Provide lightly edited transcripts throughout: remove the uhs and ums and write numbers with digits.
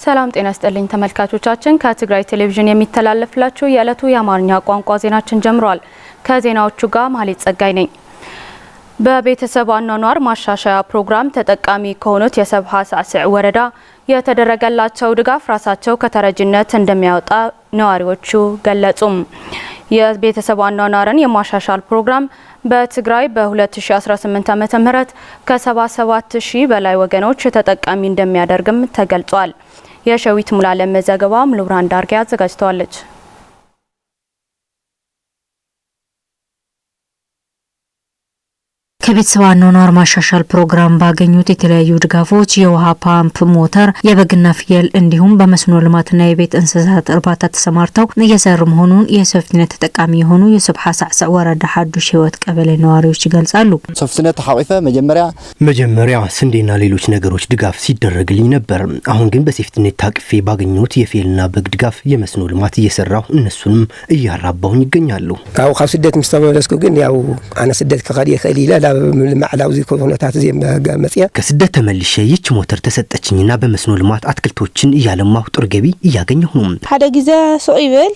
ሰላም ጤና ይስጥልኝ ተመልካቾቻችን ከትግራይ ቴሌቪዥን የሚተላለፍላችሁ የዕለቱ የአማርኛ ቋንቋ ዜናችን ጀምሯል። ከዜናዎቹ ጋር ማህሌት ጸጋይ ነኝ። በቤተሰብ አኗኗር ማሻሻያ ፕሮግራም ተጠቃሚ ከሆኑት የሰብሃ ሳዕስዕ ወረዳ የተደረገላቸው ድጋፍ ራሳቸው ከተረጅነት እንደሚያወጣ ነዋሪዎቹ ገለጹም። የቤተሰብ አኗኗርን የማሻሻል ፕሮግራም በትግራይ በ2018 ዓ.ም ከ77000 በላይ ወገኖች ተጠቃሚ እንደሚያደርግም ተገልጿል። የሸዊት ሙላለም ዘገባ ሙሉብራን ዳርጌ አዘጋጅተዋለች። ከቤተሰብ አኗኗር ማሻሻል ፕሮግራም ባገኙት የተለያዩ ድጋፎች የውሃ ፓምፕ፣ ሞተር፣ የበግና ፍየል እንዲሁም በመስኖ ልማትና የቤት እንስሳት እርባታ ተሰማርተው እየሰሩ መሆኑን የሶፍትኔት ተጠቃሚ የሆኑ የሰብሃ ሳዕስዕ ወረዳ ሐዱሽ ህይወት ቀበሌ ነዋሪዎች ይገልጻሉ። ሶፍትኔት ተሐቂፈ መጀመሪያ ስንዴና ሌሎች ነገሮች ድጋፍ ሲደረግልኝ ነበር። አሁን ግን በሶፍትኔት ታቅፌ ባገኙት የፍየልና በግ ድጋፍ የመስኖ ልማት እየሰራሁ እነሱንም እያራባሁኝ ይገኛሉ። ካው ስደት ምስተመለስኩ ግን ያው አነ ስደት ከኸዲየ ከሊላ ማዕላው ዚኮነታት ዜም ጋመጽያ ከስደት ተመልሼ ይች ሞተር ተሰጠችኝና በመስኖ ልማት አትክልቶችን እያለማሁ ጥሩ ገቢ እያገኘሁ ነው። ሓደ ጊዜ ሶይብል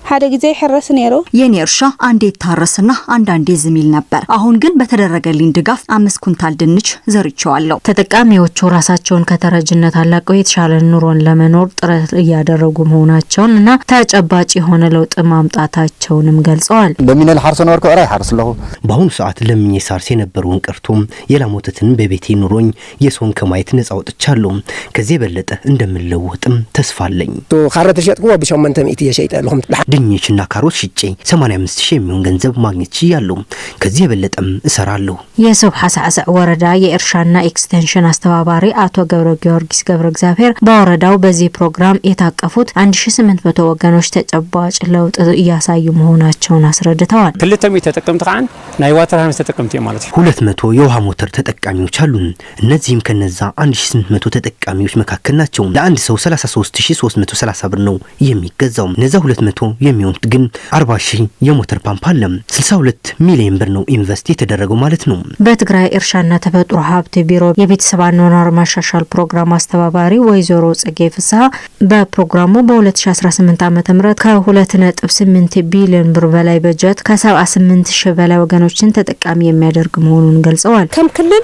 ሓደ ጊዜ ይحرስ ነሮ የኔ እርሻ አንዴ ታረስና አንዳንዴ ዝሚል ነበር። አሁን ግን በተደረገልኝ ድጋፍ 5 ኩንታል ድንች ዘርቻለሁ። ተጠቃሚዎቹ ራሳቸውን ከተረጅነት አላቀው የተሻለ ኑሮን ለመኖር ጥረት እያደረጉ መሆናቸውንና ተጨባጭ የሆነ ለውጥ ማምጣታቸውንም ገልጸዋል። ለሚነል ሐርሰን ወርቀ ራይ ሐርስለሁ በአሁኑ ሰዓት ለምኜ ሳርስ የነበረውን ቀርቶም የላሞተትን በቤቴ ኑሮኝ የሶን ከማየት ነፃ ወጥቻለሁ። ከዚህ በለጠ እንደምለወጥም ተስፋ አለኝ። ካሮት ሸጥኩ በ800 እየሸይጣለሁ። ድንችና ካሮት ሽጬ 85000 የሚሆን ገንዘብ ማግኘት ይችላልው። ከዚህ የበለጠም እሰራለሁ። የሰብሃ ሳዕስዕ ወረዳ የእርሻና ኤክስቴንሽን አስተባባሪ አቶ ገብረ ጊዮርጊስ ገብረ እግዚአብሔር በወረዳው በዚህ ፕሮግራም የታቀፉት 1800 ወገኖች ተጨባጭ ለውጥ እያሳዩ መሆናቸውን አስረድተዋል። ክልተም ተጠቅምት ካን ናይ ዋተር ሃይስ ተጠቅምት ማለት 200 የውሃ ሞተር ተጠቃሚዎች አሉን። እነዚህም ከነዛ 1800 ተጠቃሚዎች መካከል ናቸው። ለአንድ ሰው 33330 ብር ነው የሚገዛው። እነዛ 200 የሚሆኑት ግን 40000 የሞተር ፓምፕ አለ። 62 ሚሊዮን ብር ነው ኢንቨስት የተደረገው ማለት ነው። በትግራይ እርሻና ተፈጥሮ ሀብት ቢሮ የቤተሰብ አኗኗር ማሻሻል ፕሮግራም አስተባባሪ ወይዘሮ ጽጌ ፍስሐ በፕሮግራሙ በ2018 ዓ.ም ከ2.8 ቢሊዮን ብር በላይ በጀት ከ78000 በላይ ወገኖችን ተጠቃሚ የሚያደርግ መሆኑን ገልጸዋል። ከም ክልል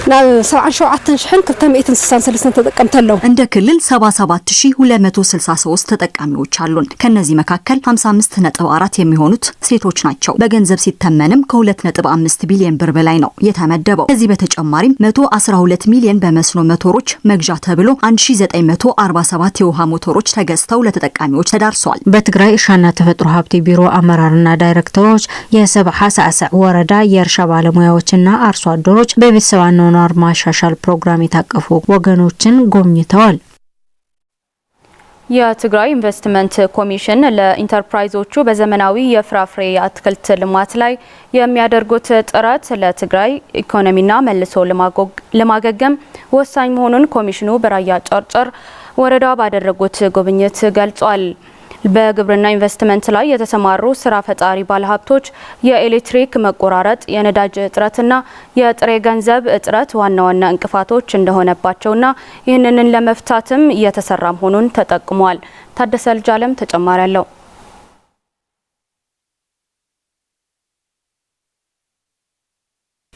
ና 77263 ተጠቀምተለው እንደ ክልል 77263 ተጠቃሚዎች አሉን። ከነዚህ መካከል 55.4 የሚሆኑት ሴቶች ናቸው። በገንዘብ ሲተመንም ከ2.5 ቢሊዮን ብር በላይ ነው የተመደበው። ከዚህ በተጨማሪም 112 ሚሊዮን በመስኖ ሞተሮች መግዣ ተብሎ 1947 የውሃ ሞተሮች ተገዝተው ለተጠቃሚዎች ተዳርሰዋል። በትግራይ እርሻና ተፈጥሮ ሀብት ቢሮ አመራርና ዳይሬክተሮች የሰብሃ ሳዕስዕ ወረዳ የእርሻ ባለሙያዎችና አርሶ አደሮች በቤተሰብ አኗኗር ማሻሻል ፕሮግራም የታቀፉ ወገኖችን ጎብኝተዋል። የትግራይ ኢንቨስትመንት ኮሚሽን ለኢንተርፕራይዞቹ በዘመናዊ የፍራፍሬ አትክልት ልማት ላይ የሚያደርጉት ጥረት ለትግራይ ኢኮኖሚና መልሶ ለማገገም ወሳኝ መሆኑን ኮሚሽኑ በራያ ጨርጨር ወረዳ ባደረጉት ጉብኝት ገልጿል። በግብርና ኢንቨስትመንት ላይ የተሰማሩ ስራ ፈጣሪ ባለሀብቶች የኤሌክትሪክ መቆራረጥ፣ የነዳጅ እጥረትና የጥሬ ገንዘብ እጥረት ዋና እንቅፋቶች እንደሆነባቸውና ይህንን ለመፍታትም እየተሰራ መሆኑን ተጠቅሟል። ታደሰ ልጃለም ተጨማሪ አለው።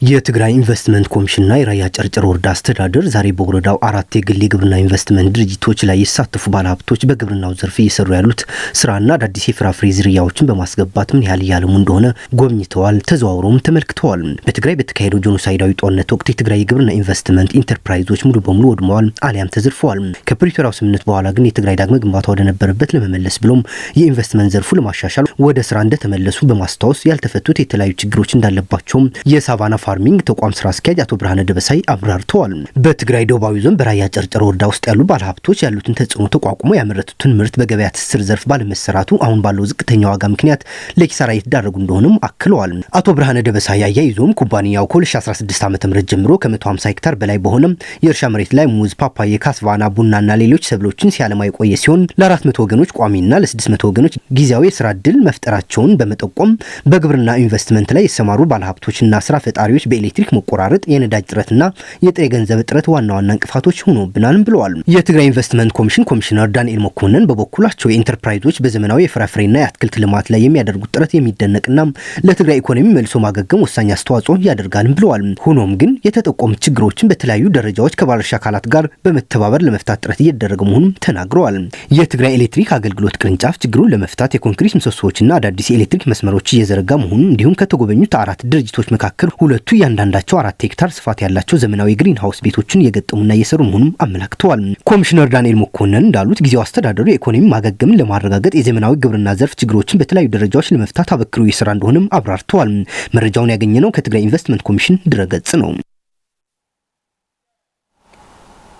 የትግራይ ኢንቨስትመንት ኮሚሽንና የራያ ጨርጨር ወረዳ አስተዳደር ዛሬ በወረዳው 4 የግል የግብርና ኢንቨስትመንት ድርጅቶች ላይ የተሳተፉ ባለሀብቶች በግብርናው ዘርፍ እየሰሩ ያሉት ስራና አዳዲስ የፍራፍሬ ዝርያዎችን በማስገባት ምን ያህል እያለሙ እንደሆነ ጎብኝተዋል፣ ተዘዋውረውም ተመልክተዋል። በትግራይ በተካሄደው ጄኖሳይዳዊ ጦርነት ወቅት የትግራይ የግብርና ኢንቨስትመንት ኢንተርፕራይዞች ሙሉ በሙሉ ወድመዋል አሊያም ተዘርፈዋል። ከፕሪቶሪያው ስምምነት በኋላ ግን የትግራይ ዳግመ ግንባታ ወደ ነበረበት ለመመለስ ብሎም የኢንቨስትመንት ዘርፉ ለማሻሻል ወደ ስራ እንደተመለሱ በማስታወስ ያልተፈቱት የተለያዩ ችግሮች እንዳለባቸው የሳቫና ፋርሚንግ ተቋም ስራ አስኪያጅ አቶ ብርሃነ ደበሳይ አብራርተዋል። በትግራይ ደቡባዊ ዞን በራያ ጨርጨር ወረዳ ውስጥ ያሉ ባለሀብቶች ያሉትን ተጽዕኖ ተቋቁሞ ያመረቱትን ምርት በገበያ ትስስር ዘርፍ ባለመሰራቱ አሁን ባለው ዝቅተኛ ዋጋ ምክንያት ለኪሳራ እየተዳረጉ እንደሆነም አክለዋል። አቶ ብርሃነ ደበሳይ አያይዞም ኩባንያው ከ2016 ዓ.ም ጀምሮ ከ150 ሄክታር በላይ በሆነ የእርሻ መሬት ላይ ሙዝ፣ ፓፓያ፣ ካስቫና፣ ቡናና ሌሎች ሰብሎችን ሲያለማ የቆየ ሲሆን ለ400 ወገኖች ቋሚና ለ600 ወገኖች ጊዜያዊ የስራ ዕድል መፍጠራቸውን በመጠቆም በግብርና ኢንቨስትመንት ላይ የተሰማሩ ባለሀብቶችና ስራ ፈጣሪዎች በኤሌክትሪክ መቆራረጥ፣ የነዳጅ እጥረትና የጥሬ ገንዘብ እጥረት ዋና እንቅፋቶች ሆኖብናል ብለዋል። የትግራይ ኢንቨስትመንት ኮሚሽን ኮሚሽነር ዳንኤል መኮንን በበኩላቸው የኢንተርፕራይዞች በዘመናዊ የፍራፍሬና የአትክልት ልማት ላይ የሚያደርጉት ጥረት የሚደነቅና ለትግራይ ኢኮኖሚ መልሶ ማገገም ወሳኝ አስተዋጽኦ ያደርጋል ብለዋል። ሆኖም ግን የተጠቆሙ ችግሮችን በተለያዩ ደረጃዎች ከባለድርሻ አካላት ጋር በመተባበር ለመፍታት ጥረት እየተደረገ መሆኑን ተናግረዋል። የትግራይ ኤሌክትሪክ አገልግሎት ቅርንጫፍ ችግሩን ለመፍታት የኮንክሪት ምሰሶዎችና አዳዲስ የኤሌክትሪክ መስመሮች እየዘረጋ መሆኑን እንዲሁም ከተጎበኙት 4 ድርጅቶች መካከል 2ቱ እያንዳንዳቸው 4 ሄክታር ስፋት ያላቸው ዘመናዊ ግሪን ሃውስ ቤቶችን እየገጠሙና እየሰሩ መሆኑን አመላክተዋል። ኮሚሽነር ዳንኤል መኮንን እንዳሉት ጊዜው አስተዳደሩ የኢኮኖሚ ማገገምን ለማረጋገጥ የዘመናዊ ግብርና ዘርፍ ችግሮችን በተለያዩ ደረጃዎች ለመፍታት አበክሮ እየሰራ እንደሆነም አብራርተዋል። መረጃውን ያገኘነው ከትግራይ ኢንቨስትመንት ኮሚሽን ድረገጽ ነው።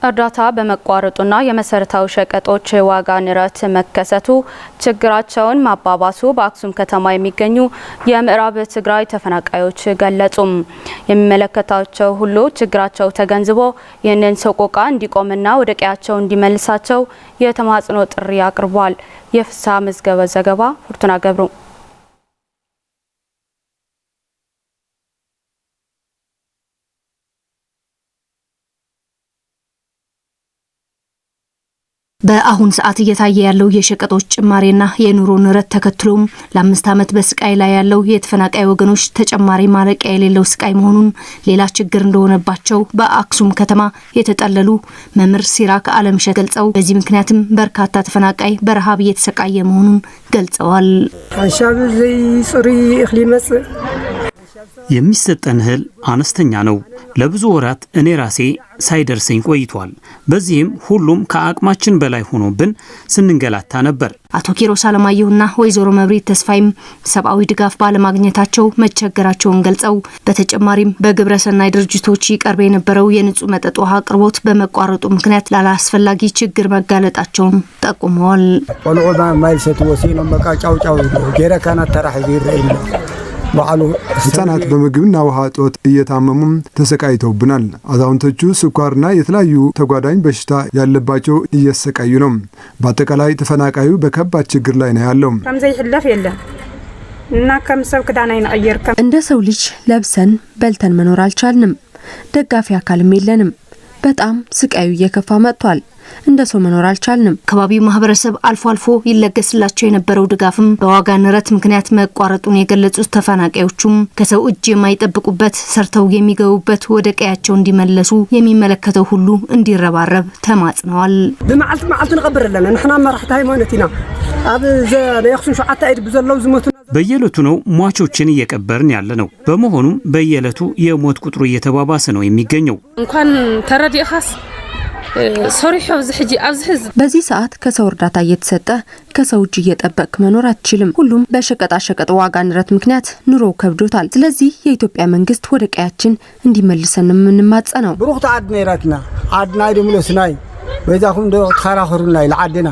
እርዳታ በመቋረጡና የመሰረታዊ ሸቀጦች ዋጋ ንረት መከሰቱ ችግራቸውን ማባባሱ በአክሱም ከተማ የሚገኙ የምዕራብ ትግራይ ተፈናቃዮች ገለጹ። የሚመለከታቸው ሁሉ ችግራቸው ተገንዝቦ ይህንን ሰቆቃ እንዲቆምና ወደ ቀያቸው እንዲመልሳቸው የተማጽኖ ጥሪ አቅርቧል። የፍሳ መዝገበ ዘገባ ፉርቱና ገብሩ። በአሁን ሰዓት እየታየ ያለው የሸቀጦች ጭማሪና የኑሮ ንረት ተከትሎም ለ5 ዓመት በስቃይ ላይ ያለው የተፈናቃይ ወገኖች ተጨማሪ ማለቂያ የሌለው ስቃይ መሆኑን ሌላ ችግር እንደሆነባቸው በአክሱም ከተማ የተጠለሉ መምህር ሲራክ አለምሸት ገልጸው በዚህ ምክንያትም በርካታ ተፈናቃይ በረሃብ እየተሰቃየ መሆኑን ገልጸዋል። አንሻብ ዘይ ጽሪ እኽሊ መጽ የሚሰጠን እህል አነስተኛ ነው። ለብዙ ወራት እኔ ራሴ ሳይደርሰኝ ቆይቷል። በዚህም ሁሉም ከአቅማችን በላይ ሆኖብን ስንንገላታ ነበር። አቶ ኪሮስ አለማየሁና ወይዘሮ መብሪት ተስፋይም ሰብአዊ ድጋፍ ባለማግኘታቸው መቸገራቸውን ገልጸው በተጨማሪም በግብረሰናይ ድርጅቶች ይቀርብ የነበረው የንጹህ መጠጥ ውሃ አቅርቦት በመቋረጡ ምክንያት ላላስፈላጊ ችግር መጋለጣቸውን ጠቁመዋል። ቆልዑ ማይልሰት ወሲኖ መቃጫው ጫው ጀረካና ተራህ ይረይል ህጻናት በምግብና ውሃ እጦት እየታመሙም ተሰቃይተውብናል። አዛውንቶቹ ስኳርና የተለያዩ ተጓዳኝ በሽታ ያለባቸው እየተሰቃዩ ነው። በአጠቃላይ ተፈናቃዩ በከባድ ችግር ላይ ነው ያለው። ከምዘይ ይሕለፍ የለም እና ከምሰብ ክዳናይ ነቀየር እንደ ሰው ልጅ ለብሰን በልተን መኖር አልቻልንም። ደጋፊ አካልም የለንም። በጣም ስቃዩ እየከፋ መጥቷል። እንደ ሰው መኖር አልቻልንም። ከባቢው ማህበረሰብ አልፎ አልፎ ይለገስላቸው የነበረው ድጋፍም በዋጋ ንረት ምክንያት መቋረጡን የገለጹት ተፈናቃዮቹም ከሰው እጅ የማይጠብቁበት ሰርተው የሚገቡበት ወደ ቀያቸው እንዲመለሱ የሚመለከተው ሁሉ እንዲረባረብ ተማጽነዋል። በመዓልት መዓልት ንቀብር ለና ንሕና መራሕቲ ሃይማኖትና አብ ዘያክሱም ሸዓታ አይድ ብዘለው ዝሞቱ በየዕለቱ ነው ሟቾችን እየቀበርን ያለ ነው። በመሆኑም በየዕለቱ የሞት ቁጥሩ እየተባባሰ ነው የሚገኘው። እንኳን ተረዲኻስ በዚህ ሰዓት ከሰው እርዳታ እየተሰጠ ከሰው እጅ እየጠበቅ መኖር አትችልም። ሁሉም በሸቀጣ ሸቀጥ ዋጋ ንረት ምክንያት ኑሮ ከብዶታል። ስለዚህ የኢትዮጵያ መንግስት ወደ ቀያችን እንዲመልሰን የምንማጸነው። ብሩክታ አድነራትና አድናይ ደምሎስናይ በዛኩም ዶ ተራኸሩናይ ለዓደና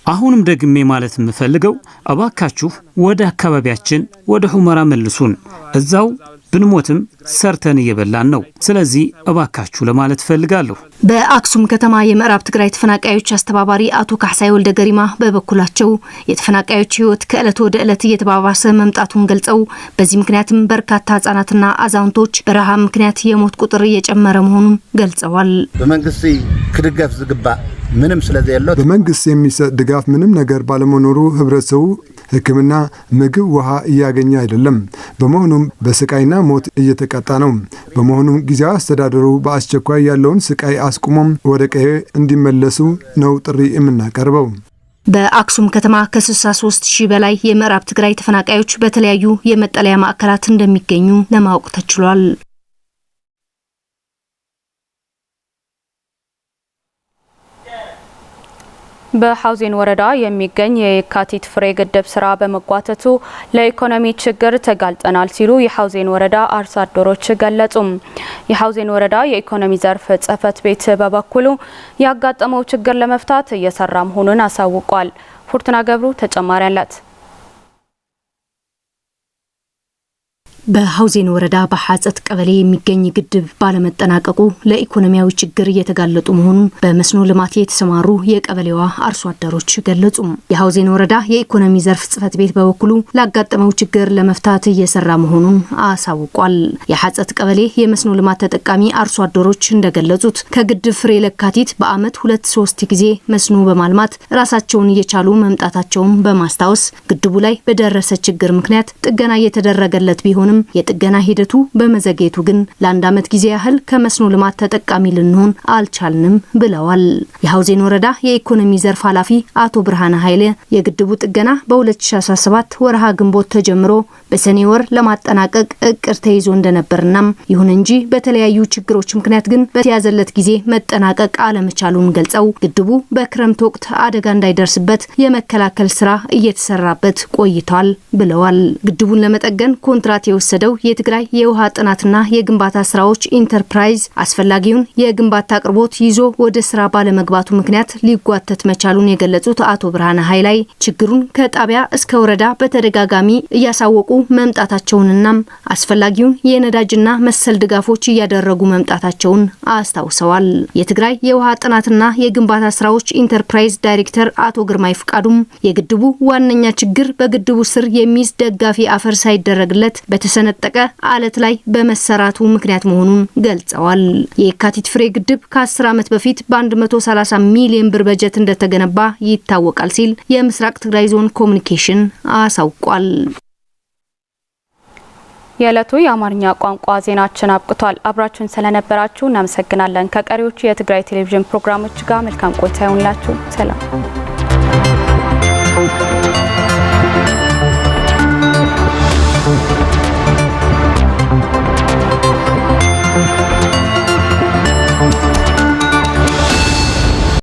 አሁንም ደግሜ ማለት የምፈልገው እባካችሁ ወደ አካባቢያችን ወደ ሁመራ መልሱን። እዛው ብንሞትም ሰርተን እየበላን ነው። ስለዚህ እባካችሁ ለማለት ፈልጋለሁ። በአክሱም ከተማ የምዕራብ ትግራይ ተፈናቃዮች አስተባባሪ አቶ ካሕሳይ ወልደ ገሪማ በበኩላቸው የተፈናቃዮች ህይወት ከዕለት ወደ ዕለት እየተባባሰ መምጣቱን ገልጸው በዚህ ምክንያትም በርካታ ህጻናትና አዛውንቶች በረሃብ ምክንያት የሞት ቁጥር እየጨመረ መሆኑን ገልጸዋል። በመንግስት ክድገፍ ዝግባ ምንም ስለዚህ ያለው በመንግስት የሚሰጥ ድጋፍ ምንም ነገር ባለመኖሩ ህብረተሰቡ ሕክምና፣ ምግብ፣ ውሃ እያገኘ አይደለም። በመሆኑም በስቃይና ሞት እየተቀጣ ነው። በመሆኑም ጊዜያዊ አስተዳደሩ በአስቸኳይ ያለውን ስቃይ አስቁሞም ወደ ቀዬ እንዲመለሱ ነው ጥሪ የምናቀርበው። በአክሱም ከተማ ከ63,000 በላይ የምዕራብ ትግራይ ተፈናቃዮች በተለያዩ የመጠለያ ማዕከላት እንደሚገኙ ለማወቅ ተችሏል። በሐውዜን ወረዳ የሚገኝ የካቲት ፍሬ ግድብ ስራ በመጓተቱ ለኢኮኖሚ ችግር ተጋልጠናል ሲሉ የሐውዜን ወረዳ አርሶ አደሮች ገለጹ። የሐውዜን ወረዳ የኢኮኖሚ ዘርፍ ጽሕፈት ቤት በበኩሉ ያጋጠመው ችግር ለመፍታት እየሰራ መሆኑን አሳውቋል። ፉርቱና ገብሩ ተጨማሪ አላት። በሐውዜን ወረዳ በሐጸት ቀበሌ የሚገኝ ግድብ ባለመጠናቀቁ ለኢኮኖሚያዊ ችግር እየተጋለጡ መሆኑን በመስኖ ልማት የተሰማሩ የቀበሌዋ አርሶ አደሮች ገለጹ። የሐውዜን ወረዳ የኢኮኖሚ ዘርፍ ጽሕፈት ቤት በበኩሉ ላጋጠመው ችግር ለመፍታት እየሰራ መሆኑን አሳውቋል። የሐጸት ቀበሌ የመስኖ ልማት ተጠቃሚ አርሶ አደሮች እንደገለጹት ከግድብ ፍሬ ለካቲት በአመት 2-3 ጊዜ መስኖ በማልማት ራሳቸውን እየቻሉ መምጣታቸውን በማስታወስ ግድቡ ላይ በደረሰ ችግር ምክንያት ጥገና እየተደረገለት ቢሆንም የጥገና ሂደቱ በመዘግየቱ ግን ለአንድ አመት ጊዜ ያህል ከመስኖ ልማት ተጠቃሚ ልንሆን አልቻልንም ብለዋል። የሐውዜን ወረዳ የኢኮኖሚ ዘርፍ ኃላፊ አቶ ብርሃነ ኃይለ የግድቡ ጥገና በ2017 ወርሃ ግንቦት ተጀምሮ በሰኔ ወር ለማጠናቀቅ እቅድ ተይዞ እንደነበርና ይሁን እንጂ በተለያዩ ችግሮች ምክንያት ግን በተያዘለት ጊዜ መጠናቀቅ አለመቻሉን ገልጸው ግድቡ በክረምት ወቅት አደጋ እንዳይደርስበት የመከላከል ስራ እየተሰራበት ቆይቷል ብለዋል። ግድቡን ለመጠገን ኮንትራት የወሰደው የትግራይ የውሃ ጥናትና የግንባታ ስራዎች ኢንተርፕራይዝ አስፈላጊውን የግንባታ አቅርቦት ይዞ ወደ ስራ ባለመግባቱ ምክንያት ሊጓተት መቻሉን የገለጹት አቶ ብርሃነ ኃይላይ ችግሩን ከጣቢያ እስከ ወረዳ በተደጋጋሚ እያሳወቁ መምጣታቸውንና አስፈላጊውን የነዳጅና መሰል ድጋፎች እያደረጉ መምጣታቸውን አስታውሰዋል። የትግራይ የውሃ ጥናትና የግንባታ ስራዎች ኢንተርፕራይዝ ዳይሬክተር አቶ ግርማይ ፍቃዱም የግድቡ ዋነኛ ችግር በግድቡ ስር የሚይዝ ደጋፊ አፈር ሳይደረግለት በተሰነጠቀ አለት ላይ በመሰራቱ ምክንያት መሆኑን ገልጸዋል። የካቲት ፍሬ ግድብ ከ10 ዓመት በፊት በ130 ሚሊዮን ብር በጀት እንደተገነባ ይታወቃል ሲል የምስራቅ ትግራይ ዞን ኮሙኒኬሽን አሳውቋል። የዕለቱ የአማርኛ ቋንቋ ዜናችን አብቅቷል። አብራችሁን ስለነበራችሁ እናመሰግናለን። ከቀሪዎቹ የትግራይ ቴሌቪዥን ፕሮግራሞች ጋር መልካም ቆይታ ይሁንላችሁ። ሰላም።